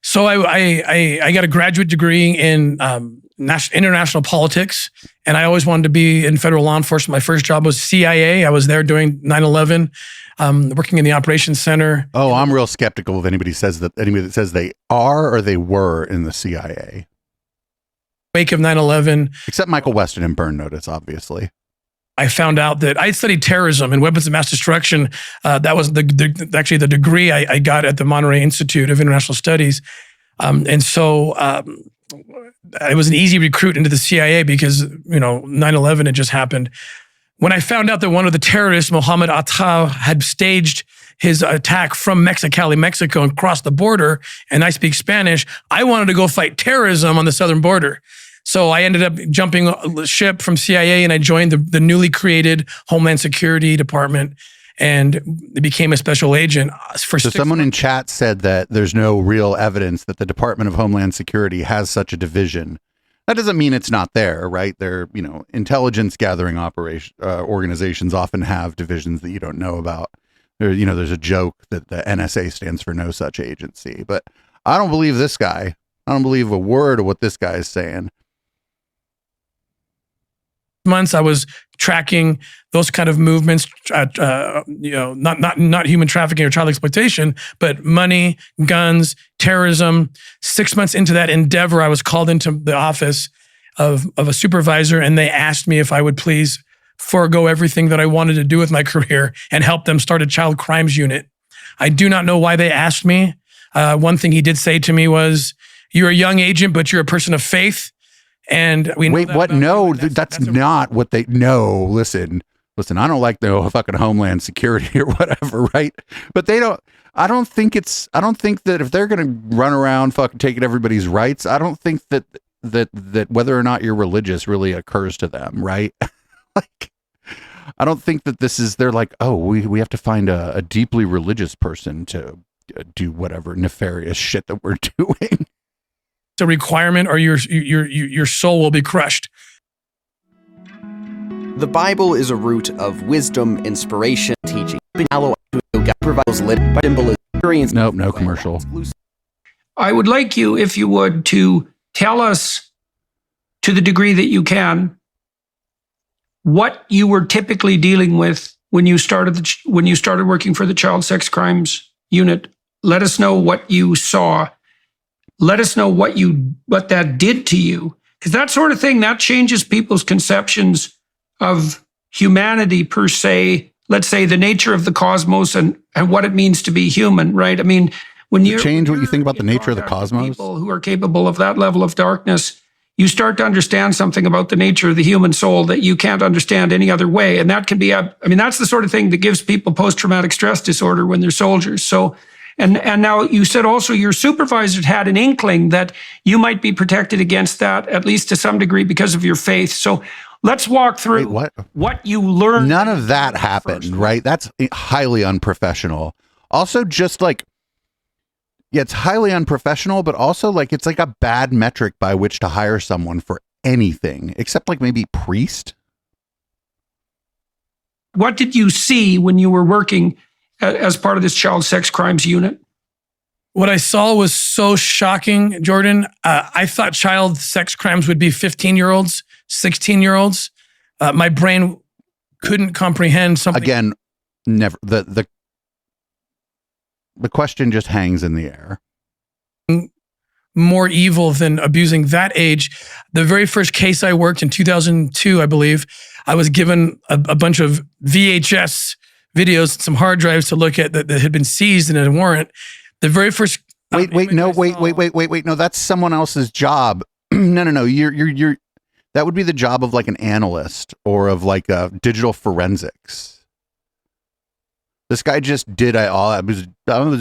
So I got a graduate degree in international politics, and I always wanted to be in federal law enforcement. My first job was CIA. I was there during 9/11, working in the operations center. Oh, I'm real skeptical of anybody that says they are or they were in the CIA. wake of 9/11, Except Michael Weston and Burn Notice, obviously. I found out that I studied terrorism and weapons of mass destruction. That was actually the degree I got at the Monterey Institute of International Studies. And so I was an easy recruit into the CIA because, 9/11 had just happened. When I found out that one of the terrorists, Mohammed Atta, had staged his attack from Mexicali, Mexico, and crossed the border, and I speak Spanish, I wanted to go fight terrorism on the southern border. So I ended up jumping ship from CIA and I joined the newly created Homeland Security Department and became a special agent for So 6 someone in months. chat said that there's no real evidence that the Department of Homeland Security has such a division. That doesn't mean it's not there, right? They're, intelligence gathering organizations often have divisions that you don't know about. There's a joke that the NSA stands for no such agency, but I don't believe this guy. I don't believe a word of what this guy is saying. Months I was tracking those kind of movements, not human trafficking or child exploitation, but money, guns, terrorism. 6 months into that endeavor, I was called into the office of a supervisor, and they asked me if I would please forego everything that I wanted to do with my career and help them start a child crimes unit. I do not know why they asked me. One thing he did say to me was, "You're a young agent, but you're a person of faith." And we know Wait, that what? about No, you, and that's a- not what they. No, listen. I don't like the fucking Homeland Security or whatever, right? But they don't. I don't think that if they're gonna run around fucking taking everybody's rights, I don't think that whether or not you're religious really occurs to them, right? Like, I don't think that this is. They're like, oh, we have to find a deeply religious person to do whatever nefarious shit that we're doing. It's a requirement, or your soul will be crushed. The Bible is a root of wisdom, inspiration, teaching. God provides lit by symbolism, experience. Nope, no commercial. I would like you, if you would, to tell us, to the degree that you can, what you were typically dealing with when you started working for the Child Sex Crimes Unit. Let us know what you saw. Let us know what that did to you, because that sort of thing, that changes people's conceptions of humanity per se. Let's say the nature of the cosmos and what it means to be human, right? I mean, when you change what you think about the nature of the cosmos? People who are capable of that level of darkness, you start to understand something about the nature of the human soul that you can't understand any other way. And that can be that's the sort of thing that gives people post-traumatic stress disorder when they're soldiers. So, and now you said also your supervisor had an inkling that you might be protected against that, at least to some degree, because of your faith. So let's walk through what you learned. None of that happened, right? That's highly unprofessional. Also, just like, yeah, it's highly unprofessional, but also like it's like a bad metric by which to hire someone for anything, except like maybe priest. What did you see when you were working as part of this child sex crimes unit? What I saw was so shocking, Jordan. I thought child sex crimes would be 15-year-olds, 16-year-olds. My brain couldn't comprehend something. Again, never. The question just hangs in the air. More evil than abusing that age. The very first case I worked in 2002, I believe, I was given a bunch of VHS videos, some hard drives to look at that had been seized in a warrant. The very first. Wait. No, that's someone else's job. No. You're. That would be the job of like an analyst or of like digital forensics. This guy just did I was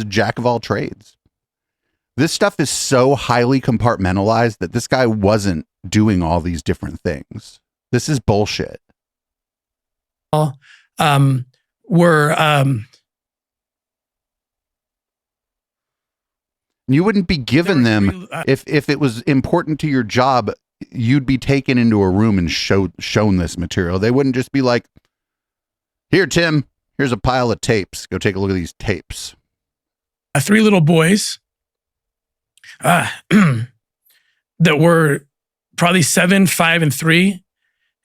a jack of all trades. This stuff is so highly compartmentalized that this guy wasn't doing all these different things. This is bullshit. You wouldn't be given them if it was important to your job. You'd be taken into a room and shown this material. They wouldn't just be like, "Here, Tim, here's a pile of tapes. Go take a look at these tapes." 3 little boys that were probably 7, 5, and 3,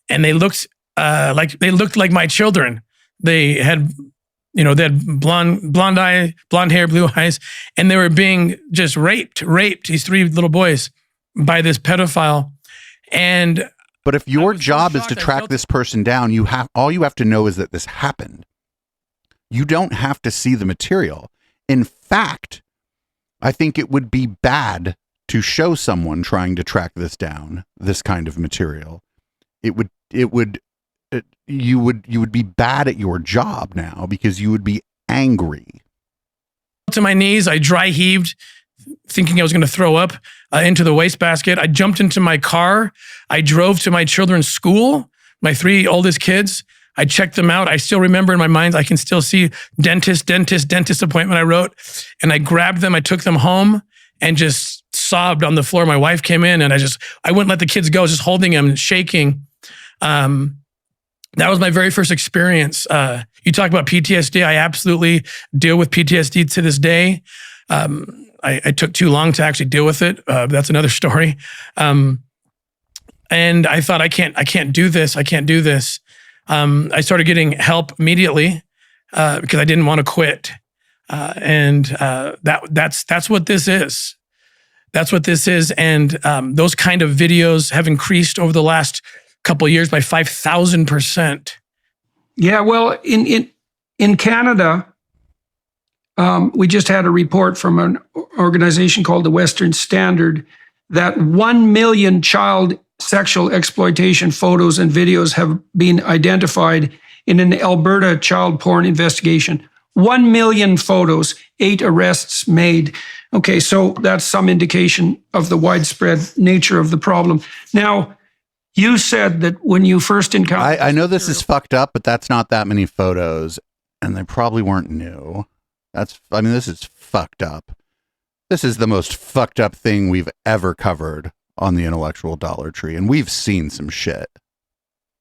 and they looked like my children. They had, blonde hair, blue eyes, and they were being just raped. These 3 little boys by this pedophile. And But if your was so job is to shocked, I track felt- this person down, all you have to know is that this happened. You don't have to see the material. In fact, I think it would be bad to show someone trying to track this down, this kind of material. You would be bad at your job now because you would be angry. to my knees. I dry heaved, thinking I was going to throw up into the wastebasket. I jumped into my car. I drove to my children's school, my 3 oldest kids. I checked them out. I still remember in my mind, I can still see dentist appointment I wrote. And I grabbed them. I took them home and just sobbed on the floor. My wife came in and I wouldn't let the kids go. I was just holding them, shaking. That was my very first experience. You talk about PTSD. I absolutely deal with PTSD to this day. I took too long to actually deal with it. That's another story. And I thought, I can't do this. I can't do this. I started getting help immediately because I didn't want to quit. That's what this is. That's what this is. And those kind of videos have increased over the last couple of years by 5,000%. Yeah, well, in Canada, we just had a report from an organization called the Western Standard that 1 million child sexual exploitation photos and videos have been identified in an Alberta child porn investigation. 1 million photos, 8 arrests made. Okay, so that's some indication of the widespread nature of the problem. Now, you said that when you first encountered... I know this is fucked up, but that's not that many photos, and they probably weren't new. This is fucked up. This is the most fucked up thing we've ever covered on the Intellectual Dollar Tree, and we've seen some shit.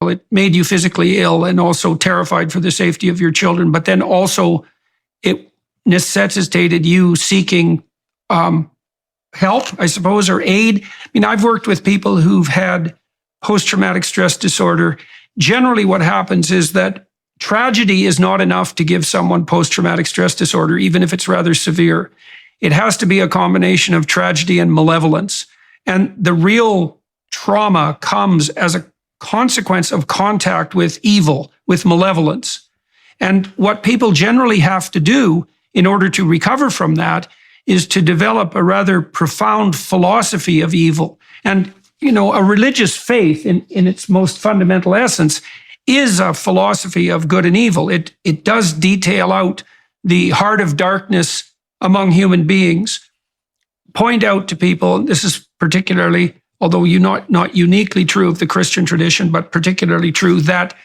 It made you physically ill and also terrified for the safety of your children, but then also it necessitated you seeking help, I suppose, or aid. I mean, I've worked with people who've had post-traumatic stress disorder. Generally, what happens is that tragedy is not enough to give someone post-traumatic stress disorder, even if it's rather severe. It has to be a combination of tragedy and malevolence. And the real trauma comes as a consequence of contact with evil, with malevolence. And what people generally have to do in order to recover from that is to develop a rather profound philosophy of evil. And, a religious faith in its most fundamental essence is a philosophy of good and evil. It does detail out the heart of darkness among human beings, point out to people, this is particularly, although not uniquely true of the Christian tradition, but particularly true, that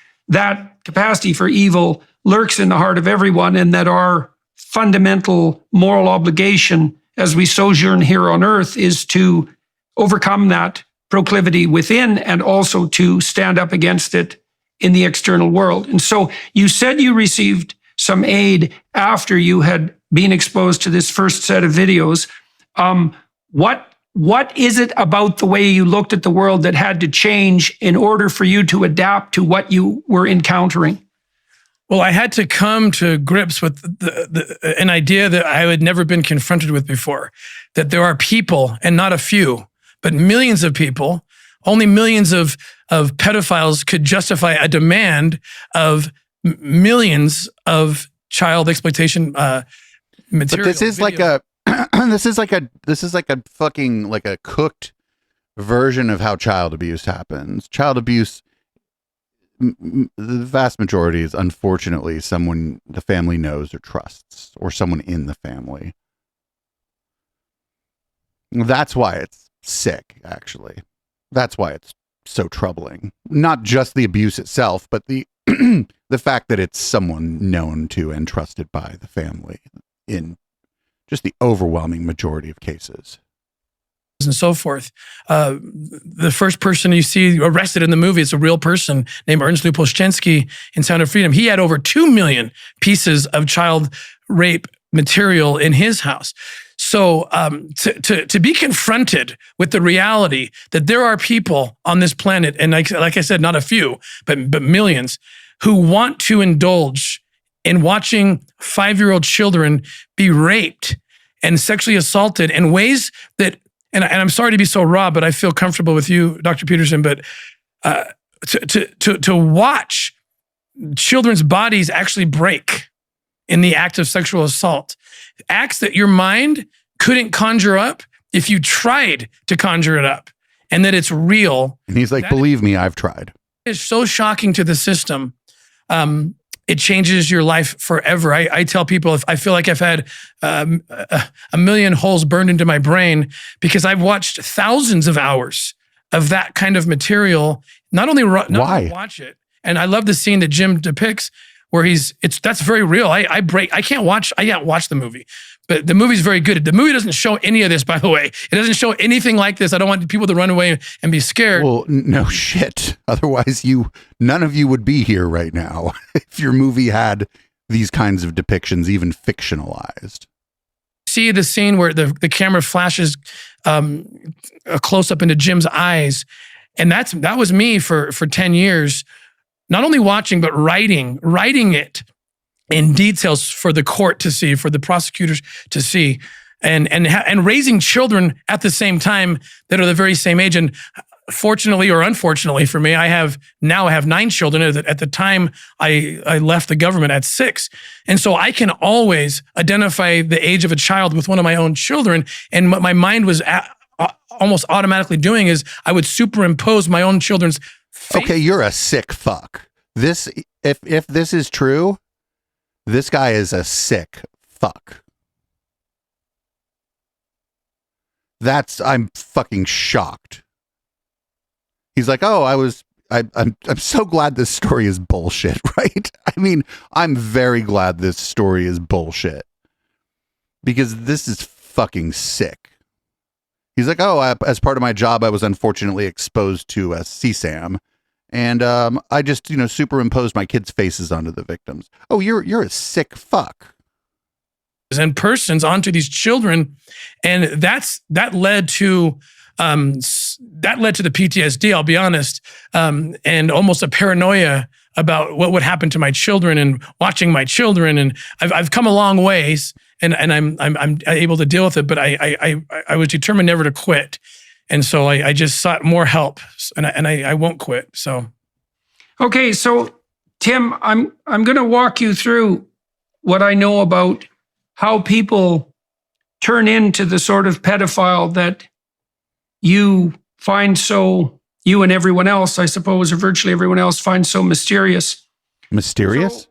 capacity for evil lurks in the heart of everyone, and that our fundamental moral obligation as we sojourn here on earth is to overcome that proclivity within and also to stand up against it in the external world. And so you said you received some aid after you had been exposed to this first set of videos. What is it about the way you looked at the world that had to change in order for you to adapt to what you were encountering? Well, I had to come to grips with an idea that I had never been confronted with before, that there are people, and not a few, but millions of people, only millions of pedophiles could justify a demand of millions of child exploitation material. But this is like a this is like a fucking like a cooked version of how child abuse happens. Child abuse, the vast majority is unfortunately someone the family knows or trusts, or someone in the family. That's why it's sick, actually. That's why it's so troubling. Not just the abuse itself, but the the fact that it's someone known to and trusted by the family in just the overwhelming majority of cases. And so forth. The first person you see arrested in the movie is a real person named Ernst Lupolszczynski in Sound of Freedom. He had over 2 million pieces of child rape material in his house. So to be confronted with the reality that there are people on this planet, and like I said, not a few, but millions, who want to indulge in watching 5-year-old children be raped and sexually assaulted in ways that and I'm sorry to be so raw, but I feel comfortable with you, Dr. Peterson, but to watch children's bodies actually break in the act of sexual assault, acts that your mind couldn't conjure up if you tried to conjure it up, and that it's real. And he's like, believe me, I've tried. It's so shocking to the system. It changes your life forever. I tell people, if I feel like I've had a million holes burned into my brain because I've watched thousands of hours of that kind of material. Not only watch it, and I love the scene that Jim depicts where that's very real. I can't watch the movie, but the movie's very good. The movie doesn't show any of this, by the way. It doesn't show anything like this. I don't want people to run away and be scared. Well, no shit. Otherwise, none of you would be here right now if your movie had these kinds of depictions, even fictionalized. See the scene where the camera flashes a close up into Jim's eyes, and that was me for 10 years. Not only watching, but writing it in details for the court to see, for the prosecutors to see, and raising children at the same time that are the very same age. And fortunately or unfortunately for me, I have 9 children. At the time I left the government at 6. And so I can always identify the age of a child with one of my own children. And what my mind was almost automatically doing is I would superimpose my own children's face. Okay, you're a sick fuck. If this is true, this guy is a sick fuck. I'm fucking shocked. He's like, oh, I'm so glad this story is bullshit, right? I mean, I'm very glad this story is bullshit because this is fucking sick. He's like, oh, as part of my job, I was unfortunately exposed to CSAM. And I just, superimposed my kids' faces onto the victims. Oh, you're a sick fuck. And persons onto these children, and that led to the PTSD. I'll be honest, and almost a paranoia about what would happen to my children and watching my children. And I've come a long ways, and I'm able to deal with it. But I was determined never to quit. And so I just sought more help, and I won't quit. So, okay, so Tim, I'm going to walk you through what I know about how people turn into the sort of pedophile that you and everyone else, I suppose, or virtually everyone else, finds so mysterious. Mysterious? So,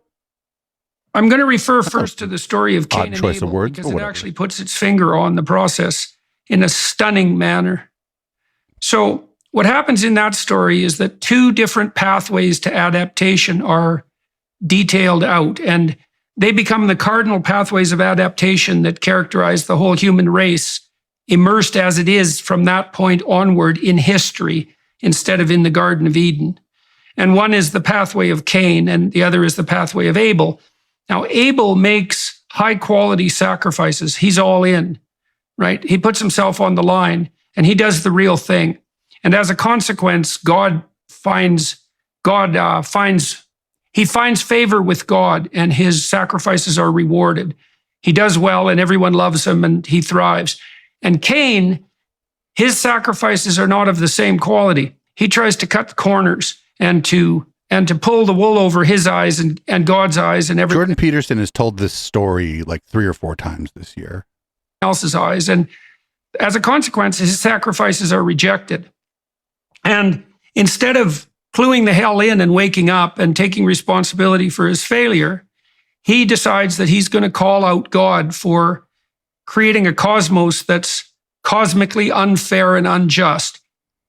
I'm going to refer first to the story of Cain and choice Abel of words, because it actually puts its finger on the process in a stunning manner. So what happens in that story is that 2 different pathways to adaptation are detailed out, and they become the cardinal pathways of adaptation that characterize the whole human race, immersed as it is from that point onward in history instead of in the Garden of Eden. And one is the pathway of Cain, and the other is the pathway of Abel. Now, Abel makes high-quality sacrifices. He's all in, right? He puts himself on the line, and he does the real thing. And as a consequence, he finds favor with God, and his sacrifices are rewarded. He does well, and everyone loves him, and he thrives. And Cain, his sacrifices are not of the same quality. He tries to cut the corners and to pull the wool over his eyes and God's eyes and everyone Jordan Peterson has told this story like 3 or 4 times this year. Else's eyes. And as a consequence, his sacrifices are rejected. And instead of cluing the hell in and waking up and taking responsibility for his failure, he decides that he's going to call out God for creating a cosmos that's cosmically unfair and unjust.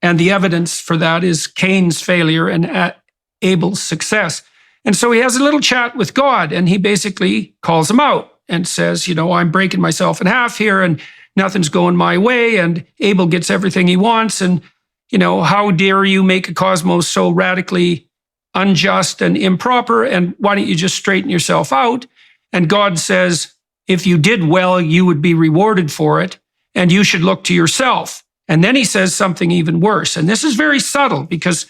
And the evidence for that is Cain's failure and Abel's success. And so he has a little chat with God, and he basically calls him out and says, I'm breaking myself in half here, and nothing's going my way, and Abel gets everything he wants, and how dare you make a cosmos so radically unjust and improper, and why don't you just straighten yourself out? And God says, if you did well, you would be rewarded for it, and you should look to yourself. And then he says something even worse. And this is very subtle because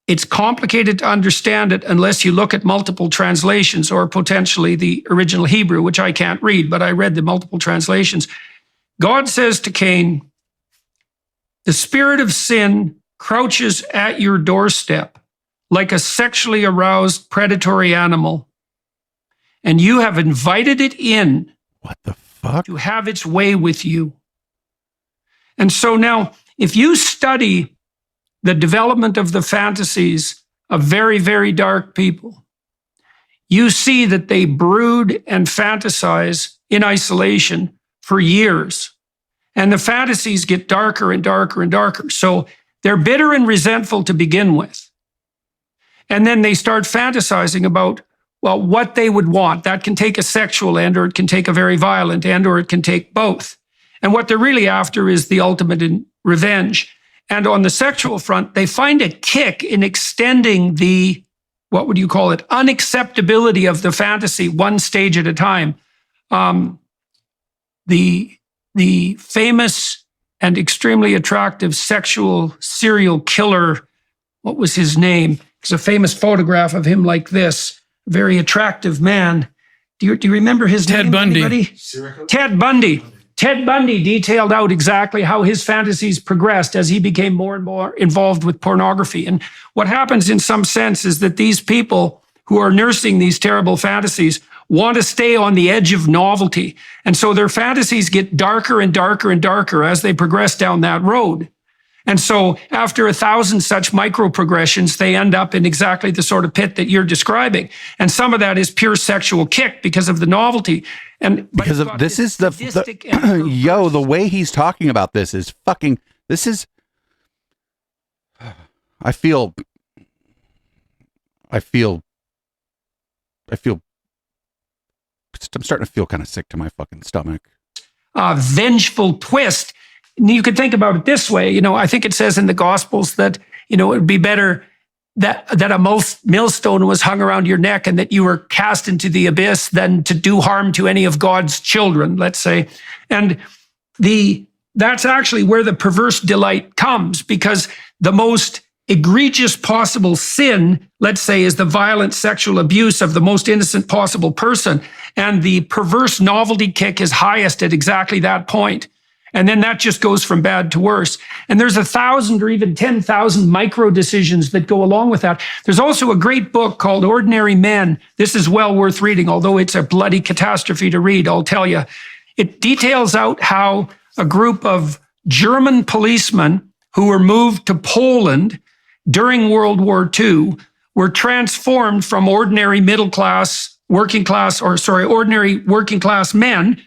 it's complicated to understand it unless you look at multiple translations or potentially the original Hebrew, which I can't read, but I read the multiple translations. God says to Cain, The spirit of sin crouches at your doorstep like a sexually aroused predatory animal, and you have invited it in. What the fuck? To have its way with you. And so now, if you study the development of the fantasies of very, very dark people, you see that they brood and fantasize in isolation for years. And the fantasies get darker and darker and darker. So they're bitter and resentful to begin with. And then they start fantasizing about, well, what they would want. That can take a sexual end, or it can take a very violent end, or it can take both. And what they're really after is the ultimate in revenge. And on the sexual front, they find a kick in extending the, what would you call it, unacceptability of the fantasy one stage at a time. The famous and extremely attractive sexual serial killer, what was his name? There's a famous photograph of him like this, very attractive man. Do you remember his name? Ted Bundy. Anybody? Ted Bundy. Ted Bundy detailed out exactly how his fantasies progressed as he became more and more involved with pornography. And what happens in some sense is that these people who are nursing these terrible fantasies want to stay on the edge of novelty. And so their fantasies get darker and darker and darker as they progress down that road. And so after 1,000 such micro progressions, they end up in exactly the sort of pit that you're describing. And some of that is pure sexual kick because of the novelty. And because of this is the yo, the way he's talking about this is fucking, this is, I feel I'm starting to feel kind of sick to my fucking stomach. Vengeful twist. You could think about it this way. I think it says in the Gospels that, it would be better that a millstone was hung around your neck and that you were cast into the abyss than to do harm to any of God's children, let's say. And that's actually where the perverse delight comes, because the most egregious possible sin, let's say, is the violent sexual abuse of the most innocent possible person. And the perverse novelty kick is highest at exactly that point. And then that just goes from bad to worse. And there's 1,000 or even 10,000 micro decisions that go along with that. There's also a great book called Ordinary Men. This is well worth reading, although it's a bloody catastrophe to read, I'll tell you. It details out how a group of German policemen who were moved to Poland during World War II were transformed from ordinary ordinary working class men,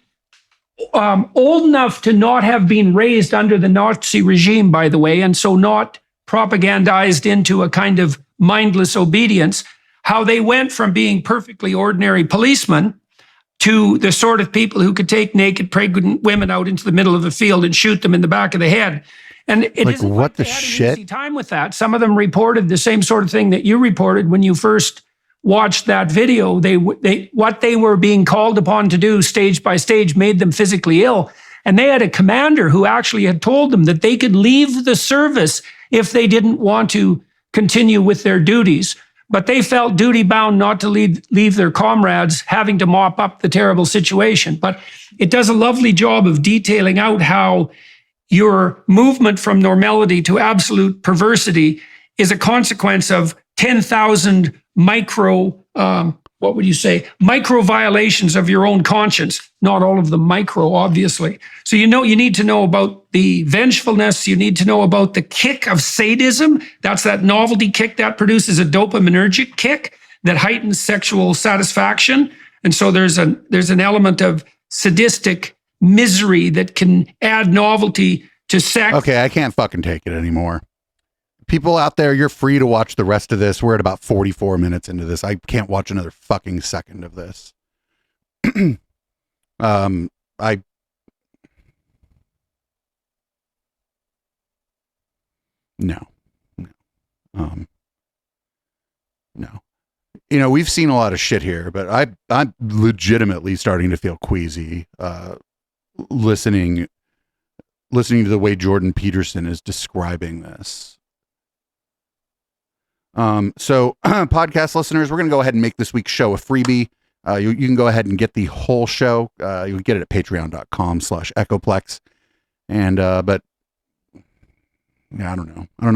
old enough to not have been raised under the Nazi regime, by the way, and so not propagandized into a kind of mindless obedience, how they went from being perfectly ordinary policemen to the sort of people who could take naked pregnant women out into the middle of the field and shoot them in the back of the head. And it isn't what like the they had shit? an easy time with that. Some of them reported the same sort of thing that you reported when you first watched that video. What they were being called upon to do stage by stage made them physically ill. And they had a commander who actually had told them that they could leave the service if they didn't want to continue with their duties. But they felt duty bound not to leave their comrades having to mop up the terrible situation. But it does a lovely job of detailing out how your movement from normality to absolute perversity is a consequence of 10,000 micro violations of your own conscience. Not all of them micro, obviously. So you need to know about the vengefulness. You need to know about the kick of sadism. That's that novelty kick that produces a dopaminergic kick that heightens sexual satisfaction. And so there's an element of sadistic misery that can add novelty to sex. Okay, I can't fucking take it anymore. People out there, you're free to watch the rest of this. We're at about 44 minutes into this. I can't watch another fucking second of this. No. We've seen a lot of shit here, but I'm legitimately starting to feel queasy listening to the way Jordan Peterson is describing this. So podcast listeners, we're going to go ahead and make this week's show a freebie. You can go ahead and get the whole show. You can get it at patreon.com/echoplex. And, but Yeah, I don't know. I don't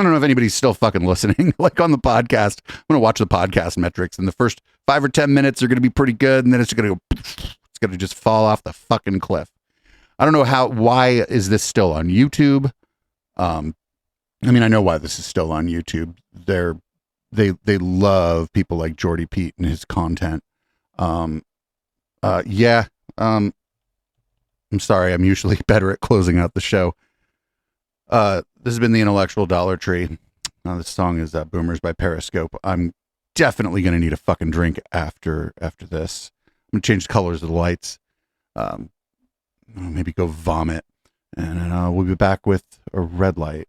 know if anybody's still fucking listening. Like on the podcast, I'm gonna watch the podcast metrics, and the first 5 or 10 minutes are gonna be pretty good, and then it's gonna go. It's gonna just fall off the fucking cliff. I don't know why is this still on YouTube? I mean, I know why this is still on YouTube. They love people like Jordy Pete and his content. I'm sorry. I'm usually better at closing out the show. This has been the Intellectual Dollar Tree. This song is Boomers by Periscope. I'm definitely going to need a fucking drink after this. I'm going to change the colors of the lights. Maybe go vomit. And then we'll be back with a red light.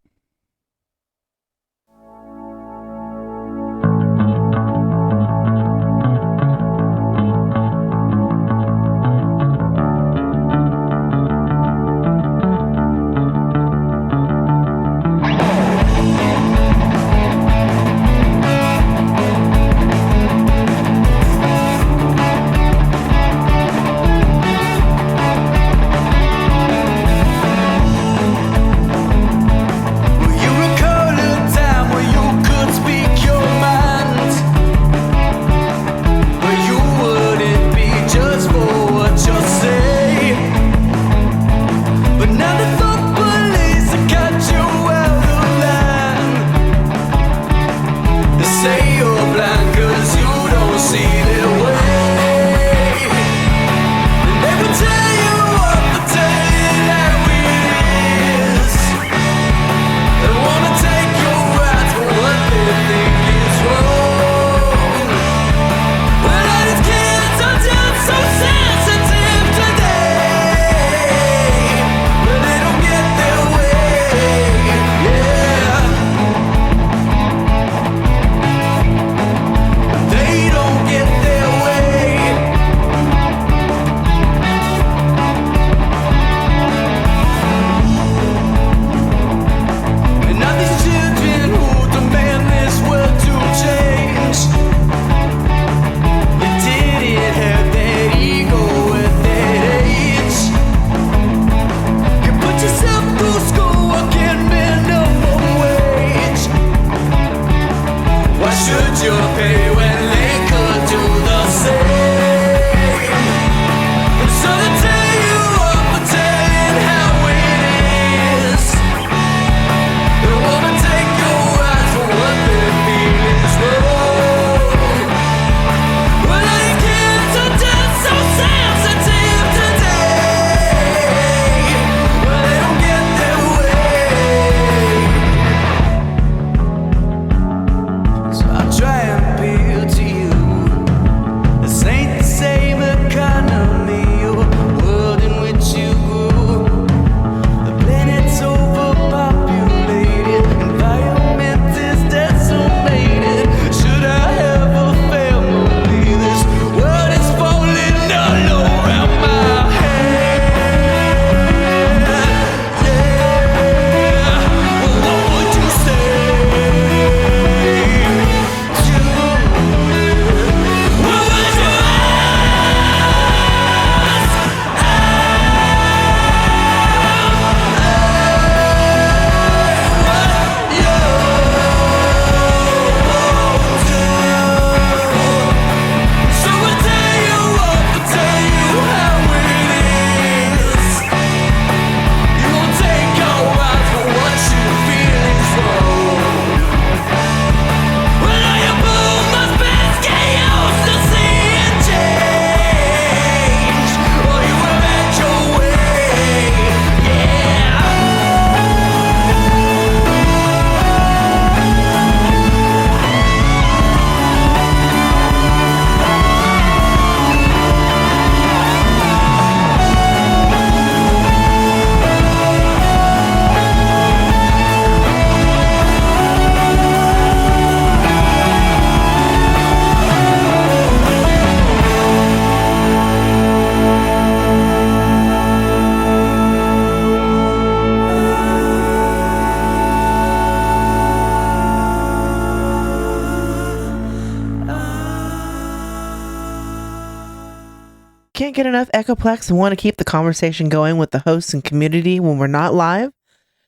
Can't get enough Echoplex and want to keep the conversation going with the hosts and community when we're not live?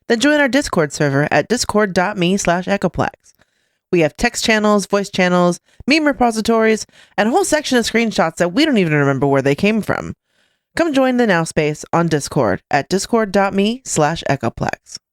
Then join our Discord server at discord.me/echoplex. We have text channels, voice channels, meme repositories, and a whole section of screenshots that we don't even remember where they came from. Come join the Now Space on Discord at discord.me/echoplex.